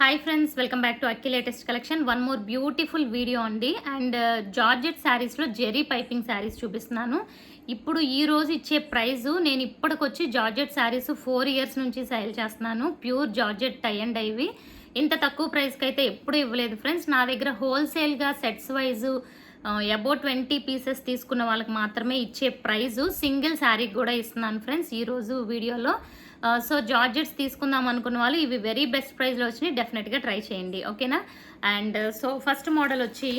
Hi friends, welcome back to Akki latest collection. One more beautiful video అండి. And georgette శారీస్లో zari piping saris చూపిస్తున్నాను. ఇప్పుడు ఈ రోజు ఇచ్చే ప్రైజు, నేను ఇప్పటికొచ్చి జార్జెట్ శారీస్ 4 years నుంచి సేల్ చేస్తున్నాను. Pure georgette tie and dye. ఇంత తక్కువ ప్రైస్కి అయితే ఎప్పుడు ఇవ్వలేదు ఫ్రెండ్స్. నా దగ్గర హోల్సేల్గా సెట్స్ వైజు అబౌట్ 20 pieces తీసుకున్న వాళ్ళకి మాత్రమే ఇచ్చే ప్రైజు సింగిల్ శారీకి కూడా ఇస్తున్నాను ఫ్రెండ్స్ ఈరోజు వీడియోలో. సో జార్జెట్స్ తీసుకుందాం అనుకున్న వాళ్ళు ఇవి వెరీ బెస్ట్ ప్రైస్లో వచ్చినాయి, డెఫినెట్గా ట్రై చేయండి, ఓకేనా. అండ్ సో ఫస్ట్ మోడల్ వచ్చి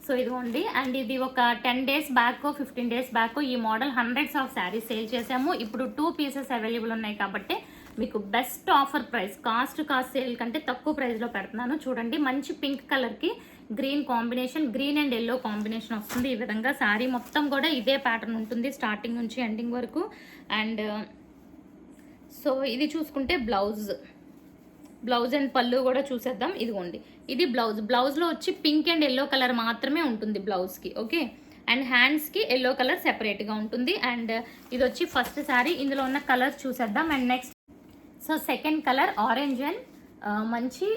సో ఇదిగోండి. అండ్ ఇది ఒక 10 days బ్యాక్ 15 days బ్యాక్ ఈ model hundreds of saris sale చేసాము. ఇప్పుడు 2 pieces అవైలబుల్ ఉన్నాయి కాబట్టి మీకు best offer price, cost sale కంటే తక్కువ ప్రైస్లో పెడుతున్నాను. చూడండి, మంచి పింక్ కలర్కి green combination, green and yellow combination వస్తుంది. ఈ విధంగా శారీ మొత్తం కూడా ఇదే ప్యాటర్న్ ఉంటుంది స్టార్టింగ్ నుంచి ఎండింగ్ వరకు. అండ్ సో ఇది చూసుకుంటే బ్లౌజ్ అండ్ పళ్ళు కూడా చూసేద్దాం. ఇదిగోండి, ఇది బ్లౌజ్లో వచ్చి పింక్ అండ్ ఎల్లో కలర్ మాత్రమే ఉంటుంది బ్లౌజ్కి, ఓకే. అండ్ హ్యాండ్స్కి ఎల్లో కలర్ సెపరేట్గా ఉంటుంది. అండ్ ఇది వచ్చి ఫస్ట్ శారీ. ఇందులో ఉన్న కలర్స్ చూసేద్దాం. And next so second colour orange and మంచి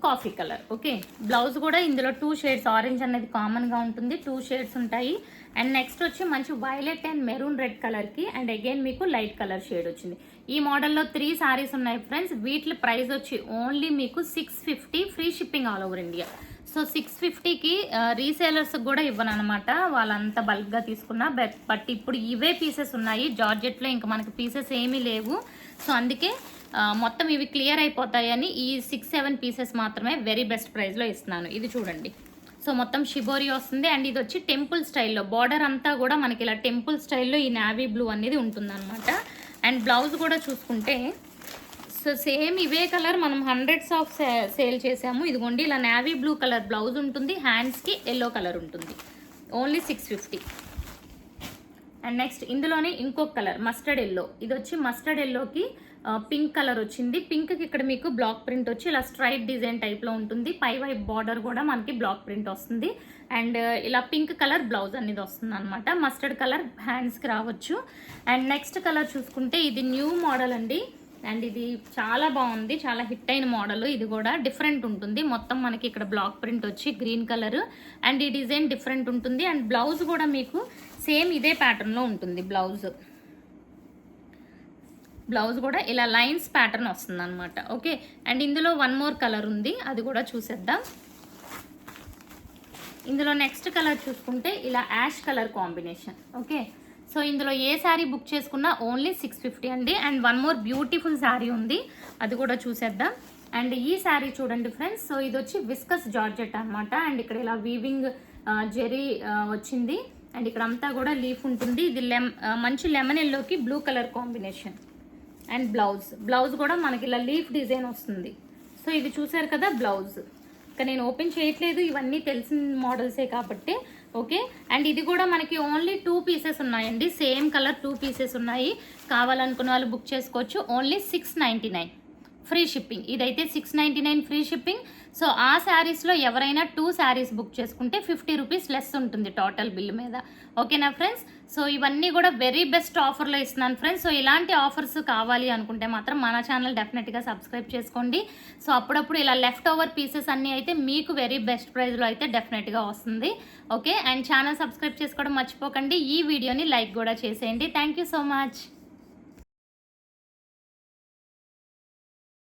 కాఫీ కలర్, ఓకే. బ్లౌజ్ కూడా ఇందులో 2 shades, ఆరెంజ్ అనేది కామన్గా ఉంటుంది, 2 shades ఉంటాయి. అండ్ నెక్స్ట్ వచ్చి మంచి వైలెట్ అండ్ మెరూన్ రెడ్ కలర్కి అండ్ అగైన్ మీకు లైట్ కలర్ షేడ్ వచ్చింది. ఈ మోడల్లో 3 sarees ఉన్నాయి ఫ్రెండ్స్. వీటి ప్రైస్ వచ్చి ఓన్లీ మీకు 650, free shipping all over India. So 650కి రీసేలర్స్ కూడా ఇవ్వను అనమాట, వాళ్ళంతా బల్క్గా తీసుకున్నా. బట్ ఇప్పుడు ఇవే పీసెస్ ఉన్నాయి జార్జెట్లో, ఇంకా మనకి పీసెస్ ఏమీ లేవు. సో అందుకే మొత్తం ఇవి క్లియర్ అయిపోతాయని ఈ 6-7 pieces మాత్రమే వెరీ బెస్ట్ ప్రైస్లో ఇస్తున్నాను. ఇది చూడండి, సో మొత్తం షిబోరి వస్తుంది. అండ్ ఇది వచ్చి టెంపుల్ స్టైల్లో, బార్డర్ అంతా కూడా మనకి ఇలా టెంపుల్ స్టైల్లో ఈ నావీ బ్లూ అనేది ఉంటుందన్నమాట. అండ్ బ్లౌజ్ కూడా చూసుకుంటే సో సేమ్ ఇవే కలర్ మనం హండ్రెడ్స్ ఆఫ్ సేల్ చేసాము. ఇదిగోండి, ఇలా నావీ బ్లూ కలర్ బ్లౌజ్ ఉంటుంది, హ్యాండ్స్కి ఎల్లో కలర్ ఉంటుంది, ఓన్లీ 650. అండ్ నెక్స్ట్ ఇందులోనే ఇంకొక కలర్ మస్టర్డ్ ఎల్లో. ఇది వచ్చి మస్టర్డ్ ఎల్లోకి పింక్ కలర్ వచ్చింది. పింక్కి ఇక్కడ మీకు బ్లాక్ ప్రింట్ వచ్చి ఇలా స్ట్రైట్ డిజైన్ టైప్లో ఉంటుంది. పై వైపు బార్డర్ కూడా మనకి బ్లాక్ ప్రింట్ వస్తుంది. అండ్ ఇలా పింక్ కలర్ బ్లౌజ్ అనేది వస్తుంది అనమాట. మస్టర్డ్ కలర్ హ్యాండ్స్కి రావచ్చు. అండ్ నెక్స్ట్ కలర్ చూసుకుంటే ఇది న్యూ మోడల్ అండి. అండ్ ఇది చాలా బాగుంది, చాలా హిట్ అయిన మోడల్. ఇది కూడా డిఫరెంట్ ఉంటుంది, మొత్తం మనకి ఇక్కడ బ్లాక్ ప్రింట్ వచ్చి గ్రీన్ కలర్. అండ్ ఈ డిజైన్ డిఫరెంట్ ఉంటుంది. అండ్ బ్లౌజ్ కూడా మీకు సేమ్ ఇదే ప్యాటర్న్లో ఉంటుంది. బ్లౌజ్ కూడా ఇలా లైన్స్ ప్యాటర్న్ వస్తుంది అనమాట, ఓకే. అండ్ ఇందులో 1 more కలర్ ఉంది, అది కూడా చూసేద్దాం. ఇందులో నెక్స్ట్ కలర్ చూసుకుంటే ఇలా ash colour combination, okay. So ఇందులో ఏ శారీ బుక్ చేసుకున్నా ఓన్లీ 650 అండి. అండ్ 1 more బ్యూటిఫుల్ శారీ ఉంది, అది కూడా చూసేద్దాం. అండ్ ఈ శారీ చూడండి ఫ్రెండ్స్. సో ఇది వచ్చి విస్కస్ జార్జెట్ అనమాట. అండ్ ఇక్కడ ఇలా వీవింగ్ జెరీ వచ్చింది. అండ్ ఇక్కడ అంతా కూడా లీఫ్ ఉంటుంది. ఇది మంచి లెమన్ ఎల్లోకి blue colour combination. And blouse కూడా మనకి ఇలా లీఫ్ డిజైన్ వస్తుంది. సో ఇది చూసారు కదా బ్లౌజ్. ఇంకా నేను ఓపెన్ చేయట్లేదు, ఇవన్నీ తెలిసిన మోడల్సే కాబట్టి, ఓకే. అండ్ ఇది కూడా మనకి ఓన్లీ 2 pieces ఉన్నాయండి, సేమ్ కలర్ 2 pieces ఉన్నాయి. కావాలనుకున్న వాళ్ళు బుక్ చేసుకోవచ్చు. Only 699 free shipping. ఇదైతే 699 ఫ్రీ షిప్పింగ్. సో ఆ శారీస్లో ఎవరైనా 2 sarees బుక్ చేసుకుంటే 50 rupees లెస్ ఉంటుంది టోటల్ బిల్ మీద, ఓకేనా ఫ్రెండ్స్. సో ఇవన్నీ కూడా వెరీ బెస్ట్ ఆఫర్లో ఇస్తున్నాను ఫ్రెండ్స్. సో ఇలాంటి ఆఫర్స్ కావాలి అనుకుంటే మాత్రం మన ఛానల్ డెఫినెట్గా సబ్స్క్రైబ్ చేసుకోండి. సో అప్పుడప్పుడు ఇలా లెఫ్ట్ ఓవర్ పీసెస్ అన్నీ అయితే మీకు వెరీ బెస్ట్ ప్రైస్లో అయితే డెఫినెట్గా వస్తుంది, ఓకే. అండ్ ఛానల్ సబ్స్క్రైబ్ చేసుకోవడం మర్చిపోకండి. ఈ వీడియోని లైక్ కూడా చేసేయండి. Thank you so much.